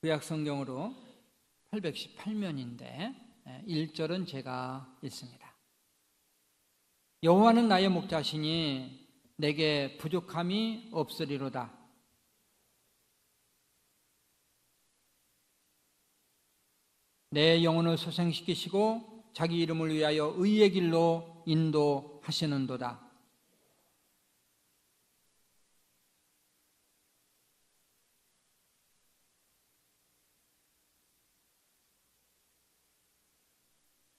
구약 성경으로 818면인데 1절은 제가 읽습니다. 여호와는 나의 목자시니 내게 부족함이 없으리로다. 내 영혼을 소생시키시고 자기 이름을 위하여 의의 길로 인도하시는도다.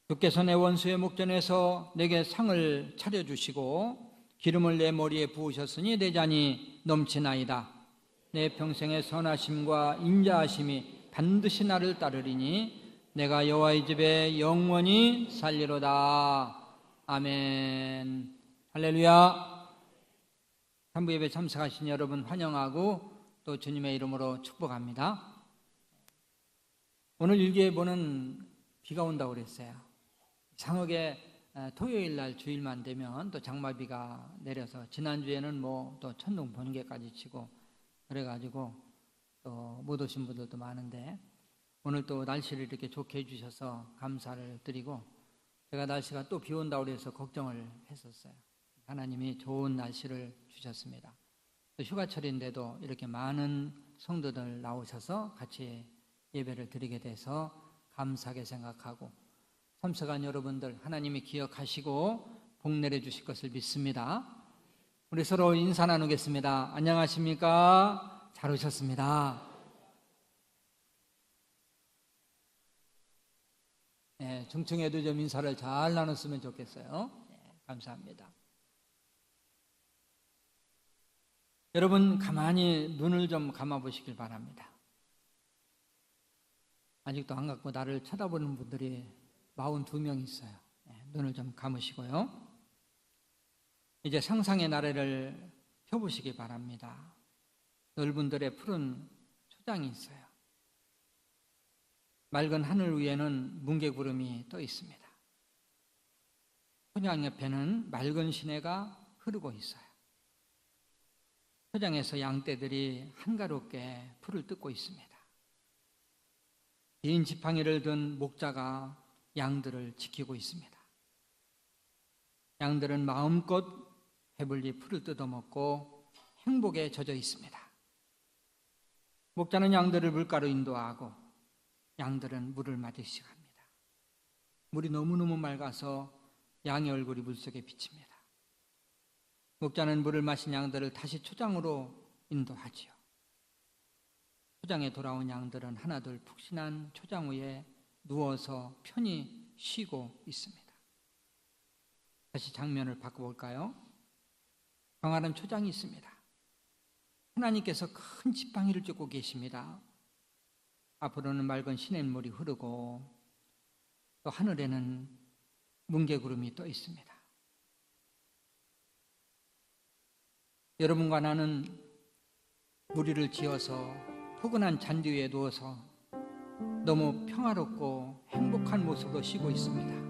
주께서 내 원수의 목전에서 내게 상을 차려주시고 기름을 내 머리에 부으셨으니 내 잔이 넘치나이다. 내 평생의 선하심과 인자하심이 반드시 나를 따르리니 내가 여호와의 집에 영원히 살리로다. 아멘. 할렐루야. 산부 예배 참석하신 여러분 환영하고 또 주님의 이름으로 축복합니다. 오늘 일기예보는 비가 온다고 그랬어요. 이상하게 토요일 날 주일만 되면 또 장마비가 내려서 지난주에는 뭐 또 천둥 번개까지 치고 그래가지고 또 못 오신 분들도 많은데 오늘 또 날씨를 이렇게 좋게 해주셔서 감사를 드리고 제가 날씨가 또 비 온다고 그래서 걱정을 했었어요. 하나님이 좋은 날씨를 주셨습니다. 또 휴가철인데도 이렇게 많은 성도들 나오셔서 같이 예배를 드리게 돼서 감사하게 생각하고 참석한 여러분들 하나님이 기억하시고 복 내려주실 것을 믿습니다. 우리 서로 인사 나누겠습니다. 안녕하십니까? 잘 오셨습니다. 네, 중층에도 좀 인사를 잘 나눴으면 좋겠어요. 네, 감사합니다. 여러분 가만히 눈을 좀 감아보시길 바랍니다. 아직도 안 감고 나를 쳐다보는 분들이 42명 있어요. 네, 눈을 좀 감으시고요. 이제 상상의 나래를 펴보시기 바랍니다. 넓은 들에 푸른 초장이 있어요. 맑은 하늘 위에는 뭉게구름이 떠 있습니다. 초장 옆에는 맑은 시내가 흐르고 있어요. 초장에서 양떼들이 한가롭게 풀을 뜯고 있습니다. 긴 지팡이를 든 목자가 양들을 지키고 있습니다. 양들은 마음껏 배불리 풀을 뜯어먹고 행복에 젖어 있습니다. 목자는 양들을 물가로 인도하고 양들은 물을 마시기 시작합니다. 물이 너무너무 맑아서 양의 얼굴이 물속에 비칩니다. 목자는 물을 마신 양들을 다시 초장으로 인도하지요. 초장에 돌아온 양들은 하나둘 푹신한 초장 위에 누워서 편히 쉬고 있습니다. 다시 장면을 바꿔볼까요? 광활한 초장이 있습니다. 하나님께서 큰 지팡이를 쫓고 계십니다. 앞으로는 맑은 시냇물이 흐르고 또 하늘에는 뭉게구름이 떠 있습니다. 여러분과 나는 무리를 지어서 포근한 잔디 위에 누워서 너무 평화롭고 행복한 모습으로 쉬고 있습니다.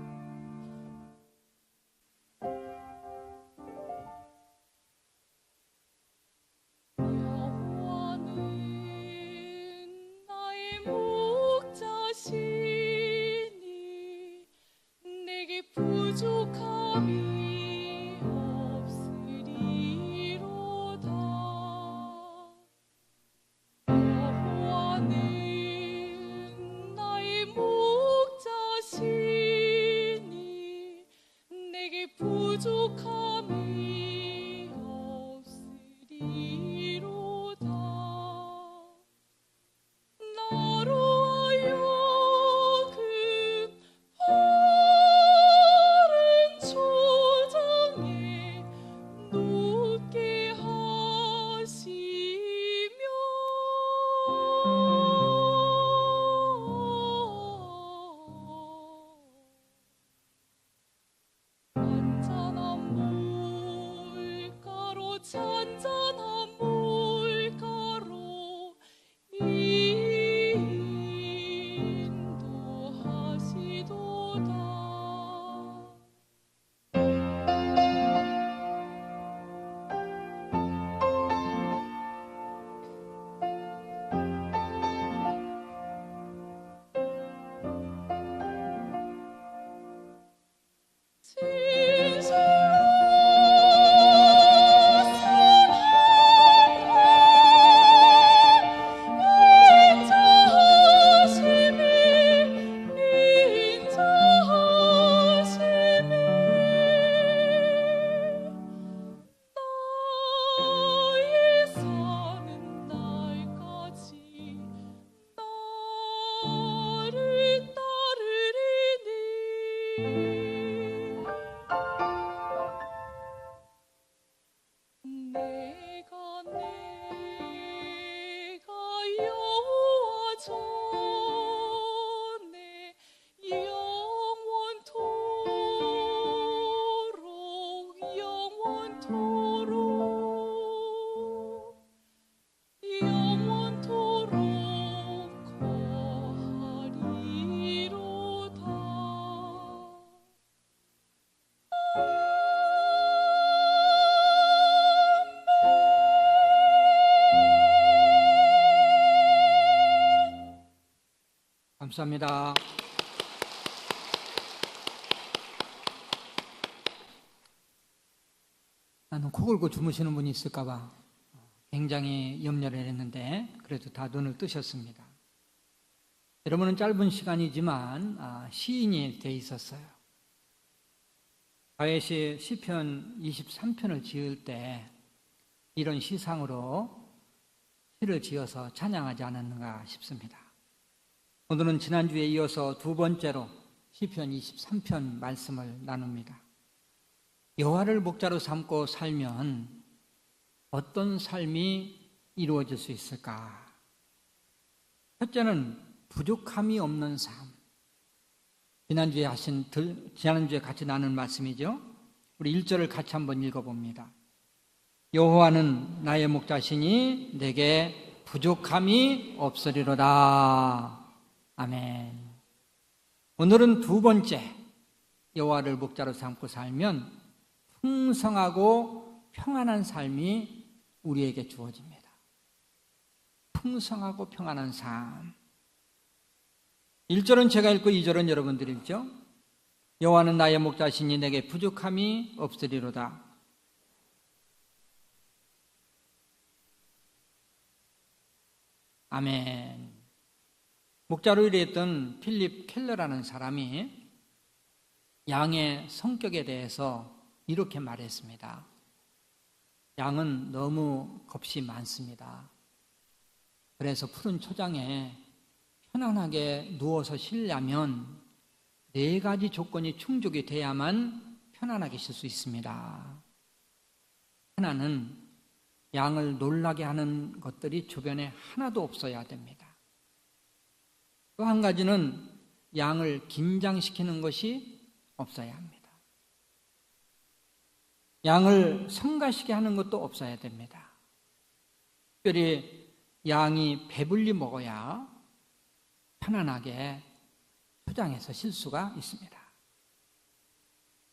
감사합니다. 나는 코 골고 주무시는 분이 있을까 봐 굉장히 염려를 했는데 그래도 다 눈을 뜨셨습니다. 여러분은 짧은 시간이지만 시인이 돼 있었어요. 다윗이 시편 23편을 지을 때 이런 시상으로 시를 지어서 찬양하지 않았는가 싶습니다. 오늘은 지난주에 이어서 두 번째로 시편 23편 말씀을 나눕니다. 여호와를 목자로 삼고 살면 어떤 삶이 이루어질 수 있을까? 첫째는 부족함이 없는 삶. 지난주에 같이 나눈 말씀이죠. 우리 1절을 같이 한번 읽어봅니다. 여호와는 나의 목자시니 내게 부족함이 없으리로다. 아멘. 오늘은 두 번째, 여호와를 목자로 삼고 살면 풍성하고 평안한 삶이 우리에게 주어집니다. 풍성하고 평안한 삶. 1절은 제가 읽고 2절은 여러분들이 읽죠. 여호와는 나의 목자시니 내게 부족함이 없으리로다. 아멘. 목자로 일했던 필립 켈러라는 사람이 양의 성격에 대해서 이렇게 말했습니다. 양은 너무 겁이 많습니다. 그래서 푸른 초장에 편안하게 누워서 쉬려면 4가지 조건이 충족이 돼야만 편안하게 쉴 수 있습니다. 하나는 양을 놀라게 하는 것들이 주변에 하나도 없어야 됩니다. 또 한 가지는 양을 긴장시키는 것이 없어야 합니다. 양을 성가시게 하는 것도 없어야 됩니다. 특별히 양이 배불리 먹어야 편안하게 초장에서 쉴 수가 있습니다.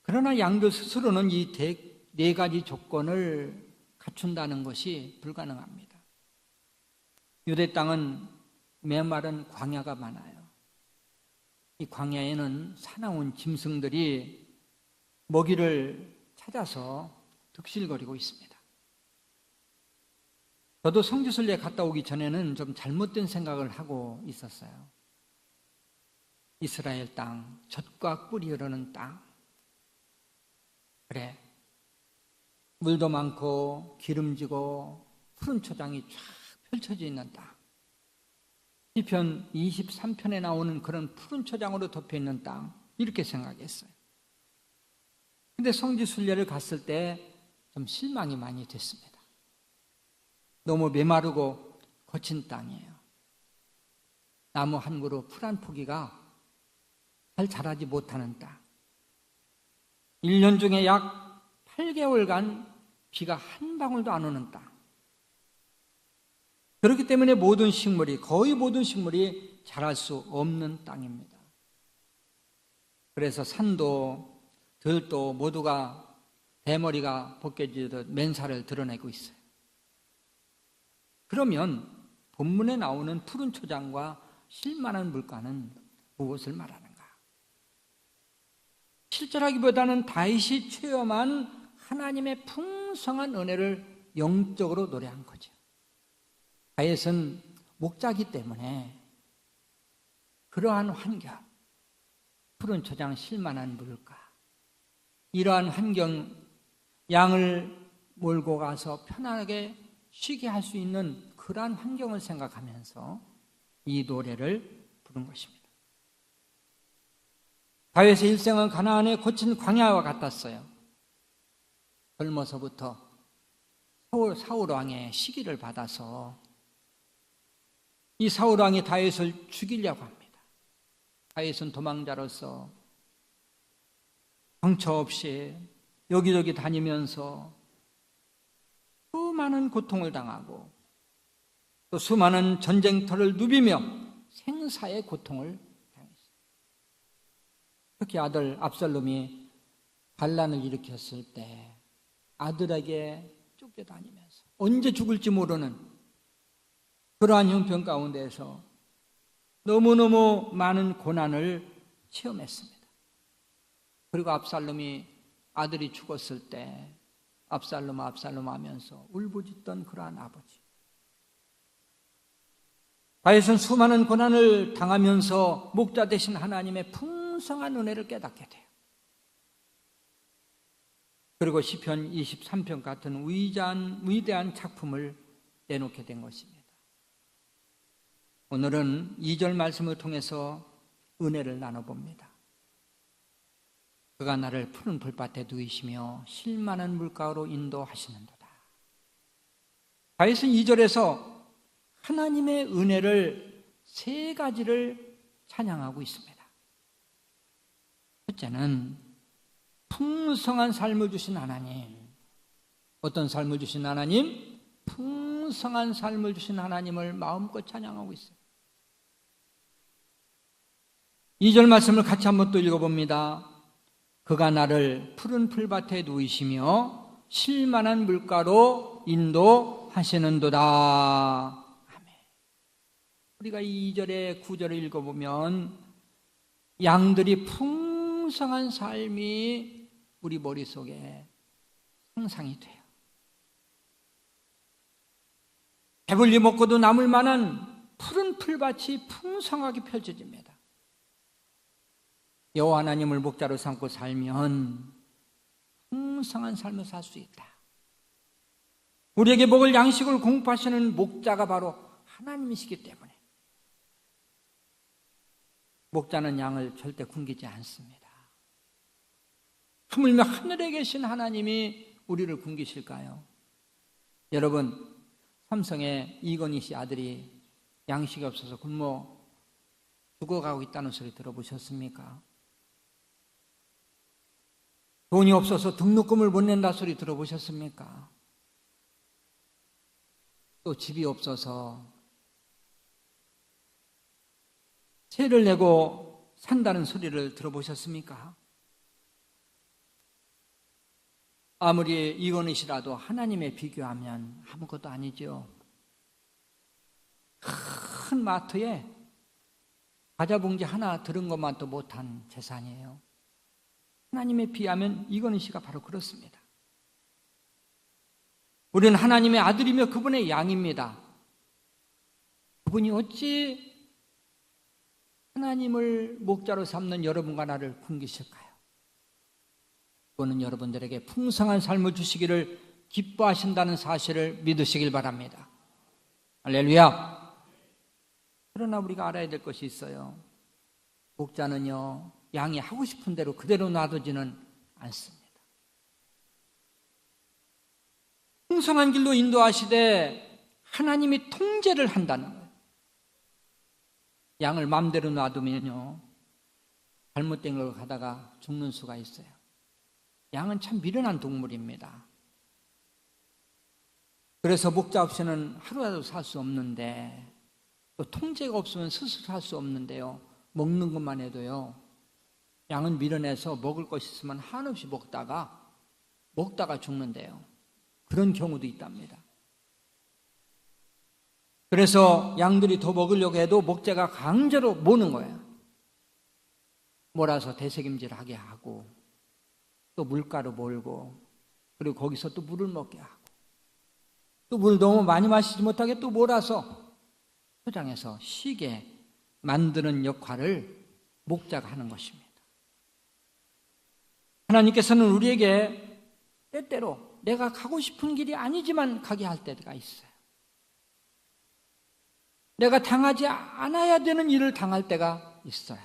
그러나 양들 스스로는 이 4가지 조건을 갖춘다는 것이 불가능합니다. 유대 땅은 메마른 광야가 많아요. 이 광야에는 사나운 짐승들이 먹이를 찾아서 득실거리고 있습니다. 저도 성지순례 갔다 오기 전에는 좀 잘못된 생각을 하고 있었어요. 이스라엘 땅, 젖과 꿀이 흐르는 땅. 그래, 물도 많고 기름지고 푸른 초장이 쫙 펼쳐져 있는 땅. 시편 23편에 나오는 그런 푸른 초장으로 덮여 있는 땅, 이렇게 생각했어요. 근데 성지순례를 갔을 때 좀 실망이 많이 됐습니다. 너무 메마르고 거친 땅이에요. 나무 한 그루, 풀 한 포기가 잘 자라지 못하는 땅. 1년 중에 약 8개월간 비가 한 방울도 안 오는 땅. 그렇기 때문에 거의 모든 식물이 자랄 수 없는 땅입니다. 그래서 산도 들도 모두가 대머리가 벗겨지듯 맨살을 드러내고 있어요. 그러면 본문에 나오는 푸른 초장과 쉴만한 물가는 무엇을 말하는가? 실제라기보다는 다윗이 체험한 하나님의 풍성한 은혜를 영적으로 노래한 거죠. 다윗은 목자기 때문에 그러한 환경, 푸른 초장 쉴만한 물가, 이러한 환경, 양을 몰고 가서 편하게 쉬게 할 수 있는 그러한 환경을 생각하면서 이 노래를 부른 것입니다. 다윗의 일생은 가나안의 거친 광야와 같았어요. 젊어서부터 사울 왕의 시기를 받아서 이 사울 왕이 다윗을 죽이려고 합니다. 다윗은 도망자로서 정처 없이 여기저기 다니면서 수많은 고통을 당하고 또 수많은 전쟁터를 누비며 생사의 고통을 당했어요. 특히 아들 압살롬이 반란을 일으켰을 때 아들에게 쫓겨다니면서 언제 죽을지 모르는 그러한 형편 가운데에서 너무너무 많은 고난을 체험했습니다. 그리고 압살롬이 아들이 죽었을 때 압살롬 하면서 울부짖던 그러한 아버지. 다윗은 수많은 고난을 당하면서 목자 되신 하나님의 풍성한 은혜를 깨닫게 돼요. 그리고 시편 23편 같은 위대한 작품을 내놓게 된 것입니다. 오늘은 2절 말씀을 통해서 은혜를 나눠봅니다. 그가 나를 푸른 풀밭에 누이시며 쉴만한 물가로 인도하시는도다. 다윗은 2절에서 하나님의 은혜를 세 가지를 찬양하고 있습니다. 첫째는 풍성한 삶을 주신 하나님. 어떤 삶을 주신 하나님? 풍성한 삶을 주신 하나님을 마음껏 찬양하고 있어요. 2절 말씀을 같이 한번 또 읽어봅니다. 그가 나를 푸른 풀밭에 누이시며 쉴만한 물가로 인도하시는도다. 아멘. 우리가 2절에 9절을 읽어보면 양들이 풍성한 삶이 우리 머릿속에 상상이 돼요. 배불리 먹고도 남을 만한 푸른 풀밭이 풍성하게 펼쳐집니다. 여호와 하나님을 목자로 삼고 살면 풍성한 삶을 살 수 있다. 우리에게 먹을 양식을 공급하시는 목자가 바로 하나님이시기 때문에 목자는 양을 절대 굶기지 않습니다. 하물며 하늘에 계신 하나님이 우리를 굶기실까요? 여러분, 삼성의 이건희 씨 아들이 양식이 없어서 굶어 죽어가고 있다는 소리 들어보셨습니까? 돈이 없어서 등록금을 못 낸다 소리 들어보셨습니까? 또 집이 없어서 세를 내고 산다는 소리를 들어보셨습니까? 아무리 이건희시라도 하나님에 비교하면 아무것도 아니죠. 큰 마트에 과자 봉지 하나 들은 것만도 못한 재산이에요. 하나님에 비하면 이건희 씨가 바로 그렇습니다. 우리는 하나님의 아들이며 그분의 양입니다. 그분이 어찌 하나님을 목자로 삼는 여러분과 나를 굶기실까요? 그분은 여러분들에게 풍성한 삶을 주시기를 기뻐하신다는 사실을 믿으시길 바랍니다. 할렐루야. 그러나 우리가 알아야 될 것이 있어요. 목자는요, 양이 하고 싶은 대로 그대로 놔두지는 않습니다. 풍성한 길로 인도하시되 하나님이 통제를 한다는 거예요. 양을 마음대로 놔두면요, 잘못된 걸 가다가 죽는 수가 있어요. 양은 참 미련한 동물입니다. 그래서 목자 없이는 하루라도 살 수 없는데, 또 통제가 없으면 스스로 살 수 없는데요, 먹는 것만 해도요, 양은 미련해서 먹을 것이 있으면 한없이 먹다가 죽는데요. 그런 경우도 있답니다. 그래서 양들이 더 먹으려고 해도 목자가 강제로 모는 거예요. 몰아서 되새김질하게 하고, 또 물가로 몰고, 그리고 거기서 또 물을 먹게 하고, 또 물 너무 많이 마시지 못하게 또 몰아서 포장해서 쉬게 만드는 역할을 목자가 하는 것입니다. 하나님께서는 우리에게 때때로 내가 가고 싶은 길이 아니지만 가게 할 때가 있어요. 내가 당하지 않아야 되는 일을 당할 때가 있어요.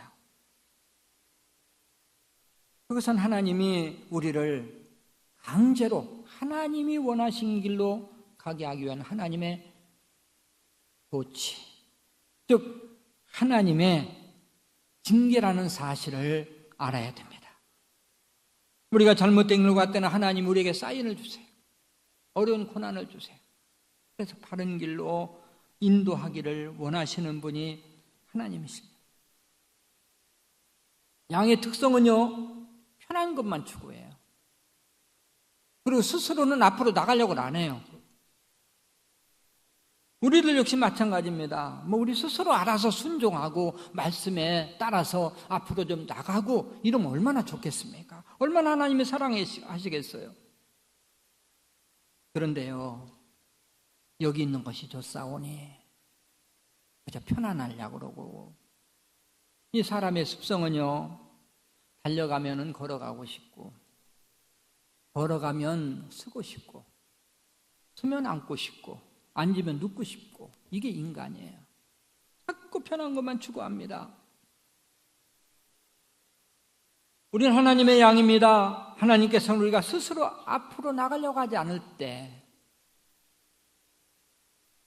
그것은 하나님이 우리를 강제로 하나님이 원하신 길로 가게 하기 위한 하나님의 도치, 즉 하나님의 징계라는 사실을 알아야 됩니다. 우리가 잘못된 길로 갈 때는 하나님 우리에게 사인을 주세요. 어려운 고난을 주세요. 그래서 바른 길로 인도하기를 원하시는 분이 하나님이십니다. 양의 특성은요, 편한 것만 추구해요. 그리고 스스로는 앞으로 나가려고 안 해요. 우리들 역시 마찬가지입니다. 우리 스스로 알아서 순종하고 말씀에 따라서 앞으로 좀 나가고 이러면 얼마나 좋겠습니까? 얼마나 하나님이 사랑하시겠어요? 그런데요, 여기 있는 것이 좋사오니 그저 편안하려고 그러고, 이 사람의 습성은요, 달려가면은 걸어가고 싶고, 걸어가면 쓰고 싶고, 서면 앉고 싶고, 앉으면 눕고 싶고, 이게 인간이에요. 자꾸 편한 것만 추구합니다. 우리는 하나님의 양입니다. 하나님께서는 우리가 스스로 앞으로 나가려고 하지 않을 때,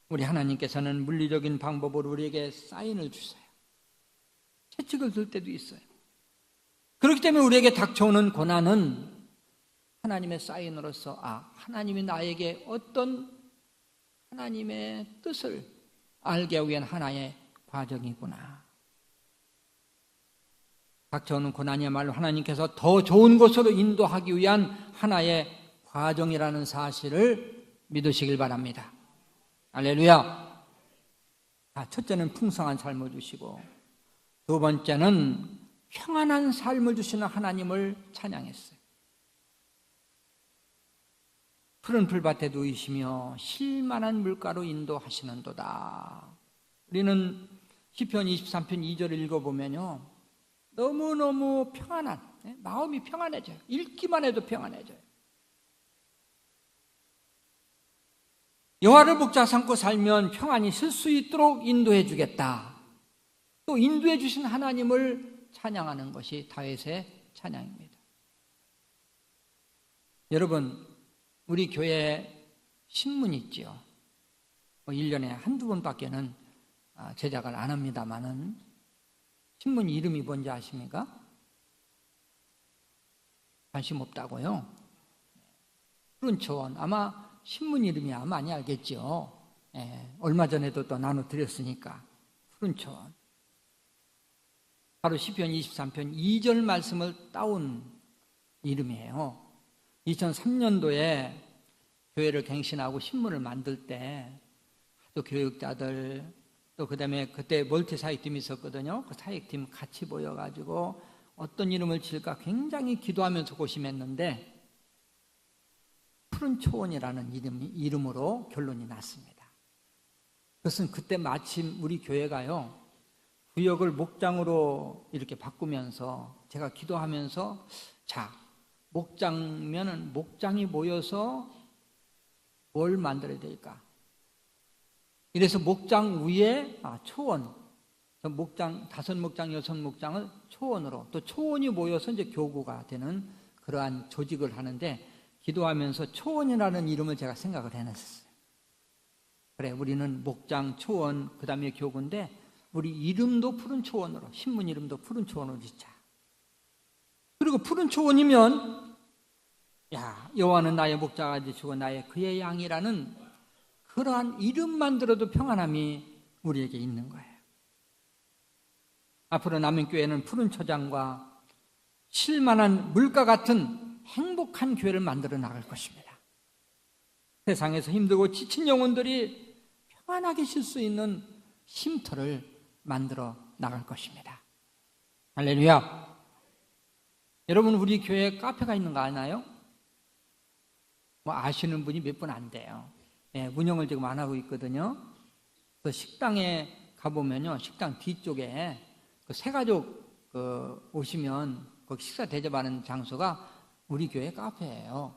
우리 하나님께서는 물리적인 방법으로 우리에게 사인을 주세요. 채찍을 들 때도 있어요. 그렇기 때문에 우리에게 닥쳐오는 고난은 하나님의 사인으로서, 하나님이 나에게 어떤 하나님의 뜻을 알게 하기 위한 하나의 과정이구나. 닥쳐오는 고난이야말로 하나님께서 더 좋은 곳으로 인도하기 위한 하나의 과정이라는 사실을 믿으시길 바랍니다. 할렐루야. 첫째는 풍성한 삶을 주시고, 두 번째는 평안한 삶을 주시는 하나님을 찬양했어요. 푸른 풀밭에 누이시며 쉴만한 물가로 인도하시는도다. 우리는 시편 23편 2절을 읽어보면요, 너무너무 평안한, 마음이 평안해져요. 읽기만 해도 평안해져요. 여호와를 목자 삼고 살면 평안히 쓸 수 있도록 인도해 주겠다. 또 인도해 주신 하나님을 찬양하는 것이 다윗의 찬양입니다. 여러분, 우리 교회 신문 있지요. 1년에 한두 번밖에는 제작을 안 합니다만은, 신문 이름이 뭔지 아십니까? 관심 없다고요? 푸른 초원. 아마 신문 이름이야 많이 알겠죠. 얼마 전에도 또 나눠드렸으니까. 푸른 초원. 바로 시편 23편 2절 말씀을 따온 이름이에요. 2003년도에 교회를 갱신하고 신문을 만들 때 또 교육자들, 또 그다음에 그때 멀티 사역팀이 있었거든요. 그 사역팀 같이 모여가지고 어떤 이름을 지을까 굉장히 기도하면서 고심했는데, 푸른 초원이라는 이름으로 결론이 났습니다. 그것은 그때 마침 우리 교회가요, 구역을 목장으로 이렇게 바꾸면서 제가 기도하면서, 목장면은 목장이 모여서 뭘 만들어야 될까? 이래서 목장 위에 초원, 목장 5목장 6목장을 초원으로, 또 초원이 모여서 이제 교구가 되는 그러한 조직을 하는데, 기도하면서 초원이라는 이름을 제가 생각을 해냈었어요. 그래, 우리는 목장, 초원, 그 다음에 교구인데 우리 이름도 푸른 초원으로, 신문 이름도 푸른 초원으로 짓자. 그리고 푸른 초원이면, 여호와는 나의 목자가 되시고 나의 그의 양이라는 그러한 이름만 들어도 평안함이 우리에게 있는 거예요. 앞으로 남인교회는 푸른 초장과 쉴만한 물가 같은 행복한 교회를 만들어 나갈 것입니다. 세상에서 힘들고 지친 영혼들이 평안하게 쉴 수 있는 쉼터를 만들어 나갈 것입니다. 할렐루야. 여러분, 우리 교회에 카페가 있는 거 아나요? 아시는 분이 몇 분 안 돼요. 운영을 지금 안 하고 있거든요. 그 식당에 가보면요, 식당 뒤쪽에 그 새가족 오시면 거기 식사 대접하는 장소가 우리 교회 카페예요.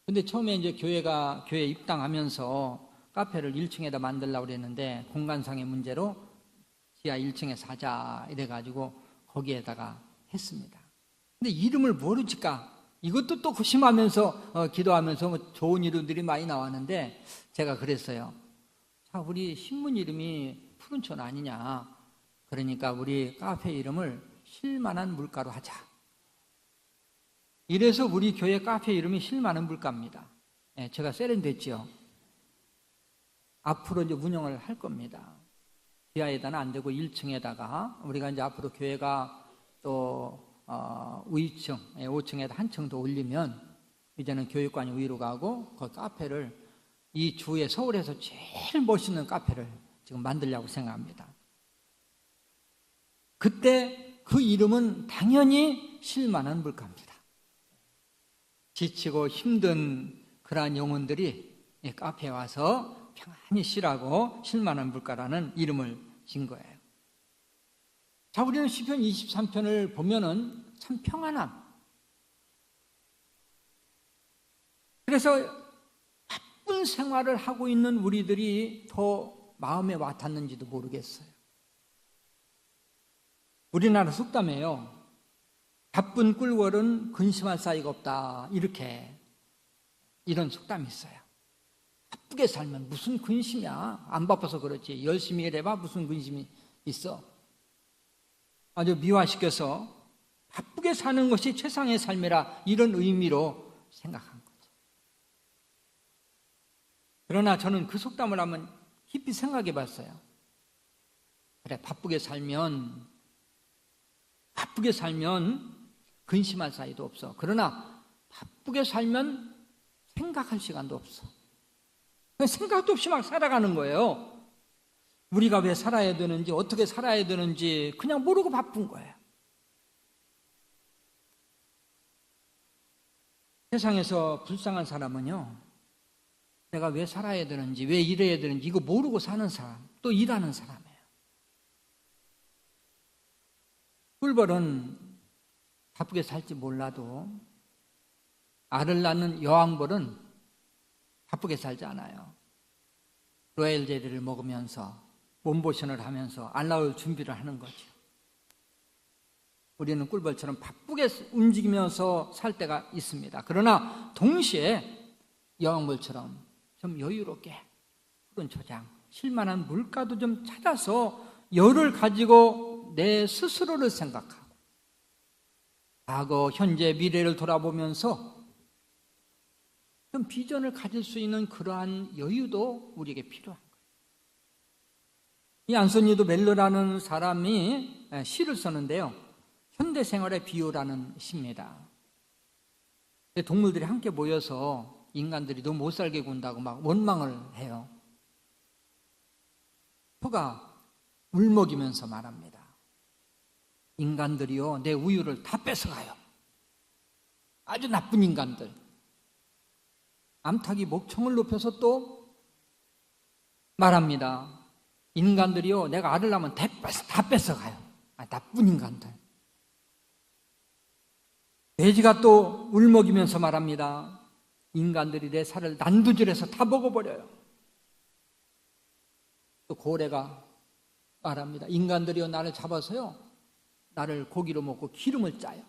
근데 처음에 이제 교회 입당하면서 카페를 1층에다 만들려고 그랬는데, 공간상의 문제로 지하 1층에 사자 이래가지고 거기에다가 했습니다. 근데 이름을 뭐로 짓까? 이것도 또 고심하면서 기도하면서 좋은 이름들이 많이 나왔는데, 제가 그랬어요. 우리 신문 이름이 푸른촌 아니냐. 그러니까 우리 카페 이름을 쉴만한 물가로 하자. 이래서 우리 교회 카페 이름이 쉴만한 물가입니다. 제가 세련됐죠. 앞으로 이제 운영을 할 겁니다. 지하에다는 안 되고 1층에다가 우리가 이제 앞으로 교회가 또 위층, 5층에다 한 층 더 올리면 이제는 교육관이 위로 가고 그 카페를 이 주에 서울에서 제일 멋있는 카페를 지금 만들려고 생각합니다. 그때 그 이름은 당연히 쉴만한 물가입니다. 지치고 힘든 그러한 영혼들이 이 카페에 와서 평안히 쉬라고 쉴만한 물가라는 이름을 진 거예요. 자, 우리는 시편 23편을 보면은 참 평안함. 그래서 바쁜 생활을 하고 있는 우리들이 더 마음에 와닿는지도 모르겠어요. 우리나라 속담에요. 바쁜 꿀벌은 근심할 사이가 없다. 이런 속담이 있어요. 바쁘게 살면 무슨 근심이야. 안 바빠서 그렇지. 열심히 일해봐 무슨 근심이 있어. 아주 미화시켜서 바쁘게 사는 것이 최상의 삶이라 이런 의미로 생각한 거죠. 그러나 저는 그 속담을 한번 깊이 생각해 봤어요. 그래, 바쁘게 살면 근심할 사이도 없어. 그러나 바쁘게 살면 생각할 시간도 없어. 생각도 없이 막 살아가는 거예요. 우리가 왜 살아야 되는지, 어떻게 살아야 되는지 그냥 모르고 바쁜 거예요. 세상에서 불쌍한 사람은요, 내가 왜 살아야 되는지, 왜 일해야 되는지 이거 모르고 사는 사람, 또 일하는 사람이에요. 꿀벌은 바쁘게 살지 몰라도 알을 낳는 여왕벌은 바쁘게 살지 않아요. 로얄 젤리를 먹으면서 몸보신을 하면서 알 낳을 준비를 하는 거죠. 우리는 꿀벌처럼 바쁘게 움직이면서 살 때가 있습니다. 그러나 동시에 여왕벌처럼 좀 여유롭게 푸른 초장, 쉴만한 물가도 좀 찾아서 열을 가지고 내 스스로를 생각하고 과거, 현재, 미래를 돌아보면서 좀 비전을 가질 수 있는 그러한 여유도 우리에게 필요한 거예요. 이 안소니도 멜로라는 사람이 시를 썼는데요. 현대생활의 비유라는 시입니다. 동물들이 함께 모여서 인간들이 너무 못 살게 군다고 막 원망을 해요. 소가 울먹이면서 말합니다. 인간들이요, 내 우유를 다 뺏어가요. 아주 나쁜 인간들. 암탉이 목청을 높여서 또 말합니다. 인간들이요, 내가 알을 낳으면 다 뺏어가요. 나쁜 인간들. 돼지가 또 울먹이면서 말합니다. 인간들이 내 살을 난두질해서 다 먹어버려요. 또 고래가 말합니다. 인간들이요, 나를 잡아서요, 나를 고기로 먹고 기름을 짜요.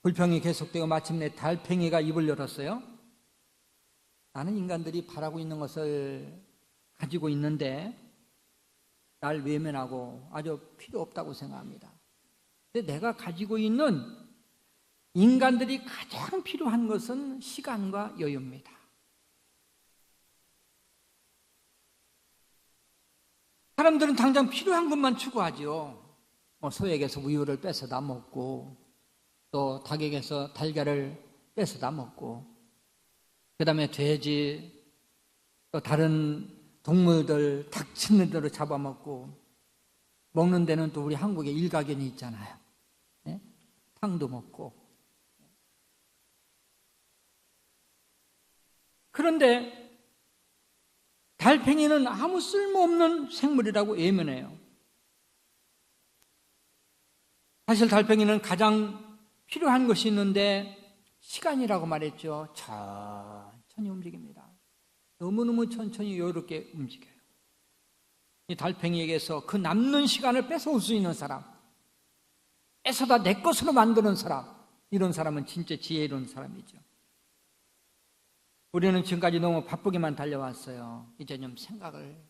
불평이 계속되고 마침내 달팽이가 입을 열었어요. 나는 인간들이 바라고 있는 것을 가지고 있는데 날 외면하고 아주 필요 없다고 생각합니다. 근데 내가 가지고 있는 인간들이 가장 필요한 것은 시간과 여유입니다. 사람들은 당장 필요한 것만 추구하죠. 소에게서 우유를 뺏어다 먹고 또 닭에게서 달걀을 뺏어다 먹고 그 다음에 돼지 또 다른 동물들 닥치는 대로 잡아먹고 먹는 데는 또 우리 한국에 일가견이 있잖아요. 네? 탕도 먹고. 그런데 달팽이는 아무 쓸모없는 생물이라고 외면해요. 사실 달팽이는 가장 필요한 것이 있는데 시간이라고 말했죠. 천천히 움직입니다. 너무너무 천천히 여유롭게 움직여요. 이 달팽이에게서 그 남는 시간을 뺏어올 수 있는 사람, 뺏어다 내 것으로 만드는 사람, 이런 사람은 진짜 지혜로운 사람이죠. 우리는 지금까지 너무 바쁘게만 달려왔어요. 이제 좀 생각을,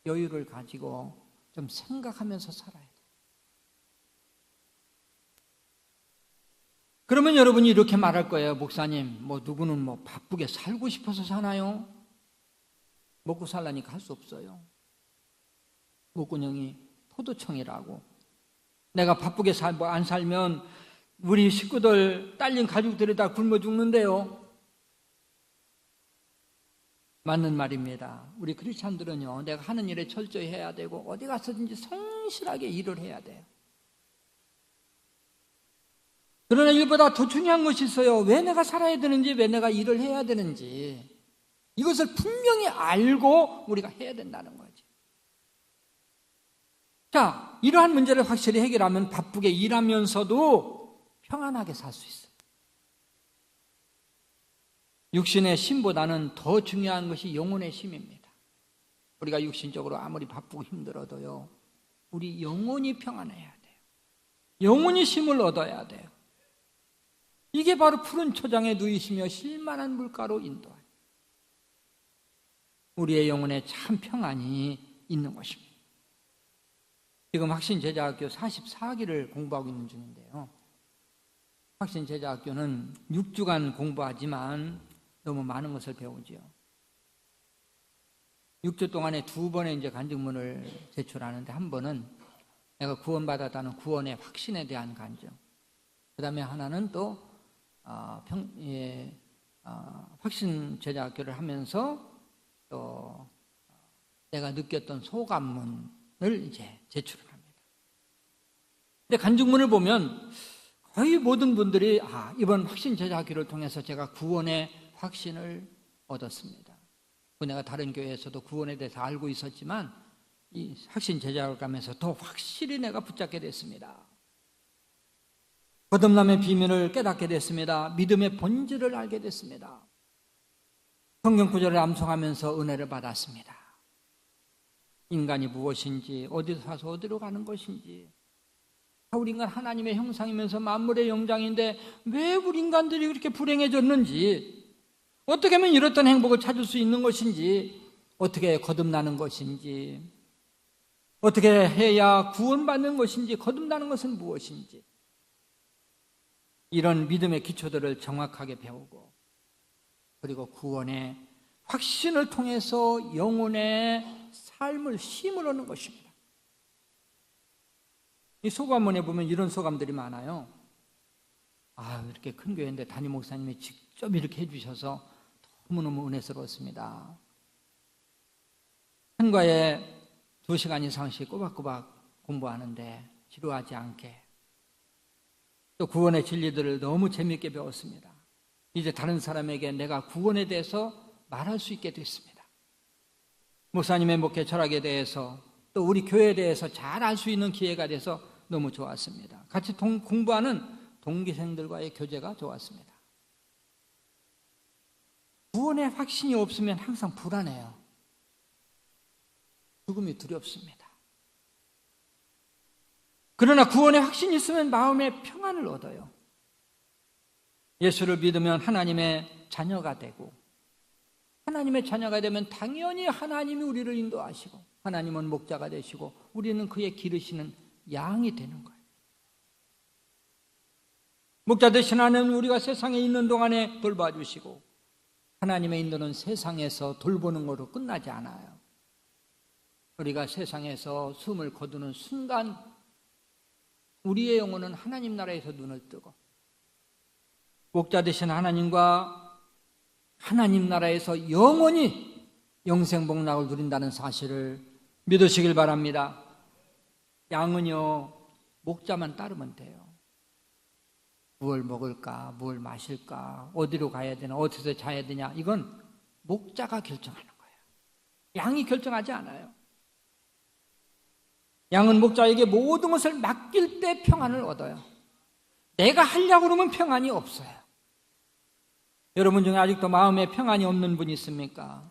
여유를 가지고 좀 생각하면서 살아야 돼요. 그러면 여러분이 이렇게 말할 거예요. 목사님, 누구는 바쁘게 살고 싶어서 사나요? 먹고 살라니까 할 수 없어요. 목구멍이 포도청이라고. 내가 바쁘게 안 살면 우리 식구들, 딸린 가족들이 다 굶어 죽는데요. 맞는 말입니다. 우리 크리스찬들은요, 내가 하는 일에 철저히 해야 되고 어디 가서든지 성실하게 일을 해야 돼요. 그러나 일보다 더 중요한 것이 있어요. 왜 내가 살아야 되는지, 왜 내가 일을 해야 되는지, 이것을 분명히 알고 우리가 해야 된다는 거죠. 자, 이러한 문제를 확실히 해결하면 바쁘게 일하면서도 평안하게 살 수 있어요. 육신의 쉼보다는 더 중요한 것이 영혼의 쉼입니다. 우리가 육신적으로 아무리 바쁘고 힘들어도요, 우리 영혼이 평안해야 돼요. 영혼이 쉼을 얻어야 돼요. 이게 바로 푸른 초장에 누이시며 쉴만한 물가로 인도하는 우리의 영혼에 참 평안이 있는 것입니다. 지금 확신제자학교 44기를 공부하고 있는 중인데요. 확신제자학교는 6주간 공부하지만 너무 많은 것을 배우지요. 6주 동안에 2번의 이제 간증문을 제출하는데, 한 번은 내가 구원받았다는 구원의 확신에 대한 간증, 그 다음에 하나는 또 확신제자학교를 하면서 또 내가 느꼈던 소감문을 이제 제출을 합니다. 근데 간증문을 보면 거의 모든 분들이 이번 확신제자학교를 통해서 제가 구원의 확신을 얻었습니다. 내가 다른 교회에서도 구원에 대해서 알고 있었지만 이 확신제자학교를 가면서 더 확실히 내가 붙잡게 됐습니다. 거듭남의 비밀을 깨닫게 됐습니다. 믿음의 본질을 알게 됐습니다. 성경 구절을 암송하면서 은혜를 받았습니다. 인간이 무엇인지, 어디서 사서 어디로 가는 것인지, 우리 인간 하나님의 형상이면서 만물의 영장인데 왜 우리 인간들이 그렇게 불행해졌는지, 어떻게 하면 이렇던 행복을 찾을 수 있는 것인지, 어떻게 거듭나는 것인지, 어떻게 해야 구원받는 것인지, 거듭나는 것은 무엇인지, 이런 믿음의 기초들을 정확하게 배우고, 그리고 구원의 확신을 통해서 영혼의 삶을 쉼을 얻는 것입니다. 이 소감문에 보면 이런 소감들이 많아요. 이렇게 큰 교회인데 담임 목사님이 직접 이렇게 해주셔서 너무너무 은혜스러웠습니다. 한과에 2시간 이상씩 꼬박꼬박 공부하는데 지루하지 않게, 또 구원의 진리들을 너무 재미있게 배웠습니다. 이제 다른 사람에게 내가 구원에 대해서 말할 수 있게 됐습니다. 목사님의 목회 철학에 대해서, 또 우리 교회에 대해서 잘 알 수 있는 기회가 돼서 너무 좋았습니다. 같이 공부하는 동기생들과의 교제가 좋았습니다. 구원의 확신이 없으면 항상 불안해요. 죽음이 두렵습니다. 그러나 구원의 확신이 있으면 마음의 평안을 얻어요. 예수를 믿으면 하나님의 자녀가 되고, 하나님의 자녀가 되면 당연히 하나님이 우리를 인도하시고, 하나님은 목자가 되시고 우리는 그의 기르시는 양이 되는 거예요. 목자 되신 하나님은 우리가 세상에 있는 동안에 돌봐주시고, 하나님의 인도는 세상에서 돌보는 것으로 끝나지 않아요. 우리가 세상에서 숨을 거두는 순간 우리의 영혼은 하나님 나라에서 눈을 뜨고, 목자 되신 하나님과 하나님 나라에서 영원히 영생복락을 누린다는 사실을 믿으시길 바랍니다. 양은요, 목자만 따르면 돼요. 무엇을 먹을까, 무엇을 마실까, 어디로 가야 되나, 어디서 자야 되냐, 이건 목자가 결정하는 거예요. 양이 결정하지 않아요. 양은 목자에게 모든 것을 맡길 때 평안을 얻어요. 내가 하려고 그러면 평안이 없어요. 여러분 중에 아직도 마음에 평안이 없는 분이 있습니까?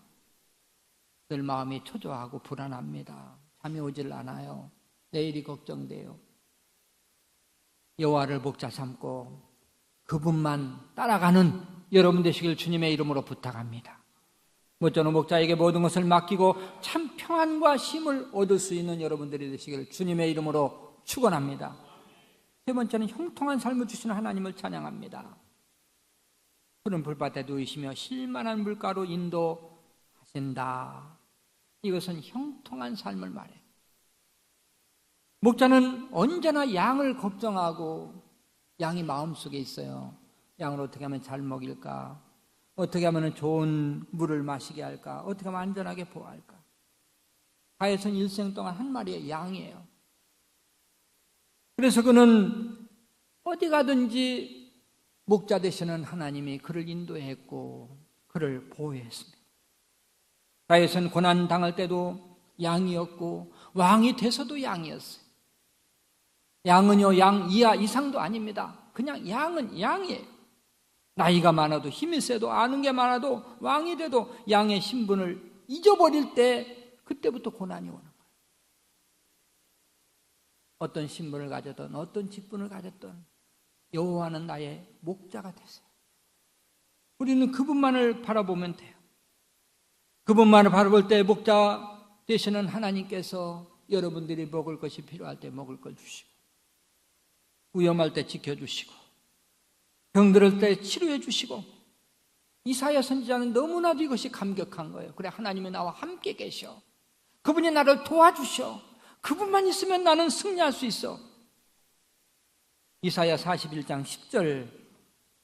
늘 마음이 초조하고 불안합니다. 잠이 오질 않아요. 내일이 걱정돼요. 여호와를 목자 삼고 그분만 따라가는 여러분 되시길 주님의 이름으로 부탁합니다. 모쪼록 목자에게 모든 것을 맡기고 참 평안과 쉼을 얻을 수 있는 여러분들이 되시길 주님의 이름으로 축원합니다. 세 번째는 형통한 삶을 주시는 하나님을 찬양합니다. 푸른 불밭에 누이시며 쉴만한 물가로 인도하신다. 이것은 형통한 삶을 말해요. 목자는 언제나 양을 걱정하고, 양이 마음속에 있어요. 양을 어떻게 하면 잘 먹일까, 어떻게 하면 좋은 물을 마시게 할까? 어떻게 하면 안전하게 보호할까? 가에서는 일생 동안 한 마리의 양이에요. 그래서 그는 어디 가든지 목자 되시는 하나님이 그를 인도했고 그를 보호했습니다. 가에서는 고난 당할 때도 양이었고 왕이 돼서도 양이었어요. 양은요, 양 이하 이상도 아닙니다. 그냥 양은 양이에요. 나이가 많아도 힘이 세도 아는 게 많아도 왕이 돼도 양의 신분을 잊어버릴 때 그때부터 고난이 오는 거예요. 어떤 신분을 가졌든 어떤 직분을 가졌든 여호와는 나의 목자가 되세요. 우리는 그분만을 바라보면 돼요. 그분만을 바라볼 때 목자 되시는 하나님께서 여러분들이 먹을 것이 필요할 때 먹을 걸 주시고 위험할 때 지켜주시고 병들을 때 치료해 주시고 이사야 선지자는 너무나도 이것이 감격한 거예요. 그래, 하나님이 나와 함께 계셔. 그분이 나를 도와주셔. 그분만 있으면 나는 승리할 수 있어. 이사야 41장 10절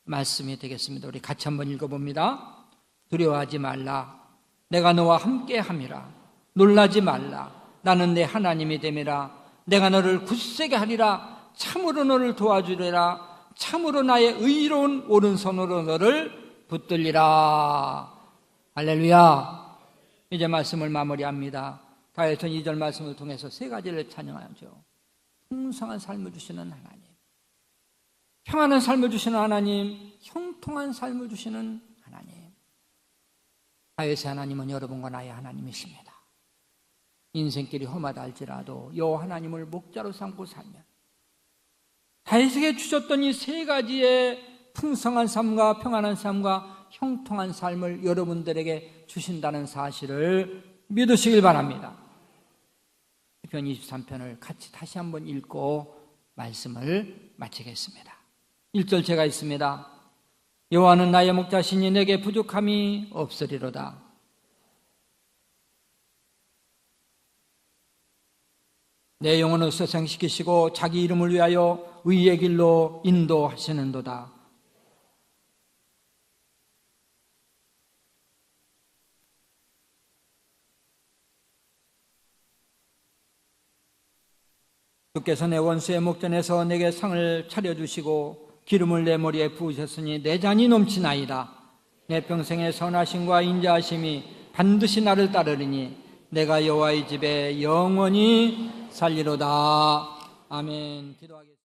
말씀이 되겠습니다. 우리 같이 한번 읽어봅니다. 두려워하지 말라. 내가 너와 함께 함이라. 놀라지 말라. 나는 내 하나님이 됨이라. 내가 너를 굳세게 하리라. 참으로 너를 도와주리라. 참으로 나의 의로운 오른손으로 너를 붙들리라. 할렐루야. 이제 말씀을 마무리합니다. 다윗은 2절 말씀을 통해서 세 가지를 찬양하죠. 풍성한 삶을 주시는 하나님, 평안한 삶을 주시는 하나님, 형통한 삶을 주시는 하나님. 다윗의 하나님은 여러분과 나의 하나님이십니다. 인생길이 험하다 할지라도 여호와 하나님을 목자로 삼고 살면 다윗에게 주셨던 이 세 가지의 풍성한 삶과 평안한 삶과 형통한 삶을 여러분들에게 주신다는 사실을 믿으시길 바랍니다. 시편 23편을 같이 다시 한번 읽고 말씀을 마치겠습니다. 1절 제가 있습니다. 여호와는 나의 목자시니 내게 부족함이 없으리로다. 내 영혼을 소생시키시고 자기 이름을 위하여 의의 길로 인도하시는도다. 주께서 내 원수의 목전에서 내게 상을 차려주시고 기름을 내 머리에 부으셨으니 내 잔이 넘치나이다. 내 평생의 선하심과 인자하심이 반드시 나를 따르리니 내가 여호와의 집에 영원히 살리로다. 아멘. 기도하겠습니다.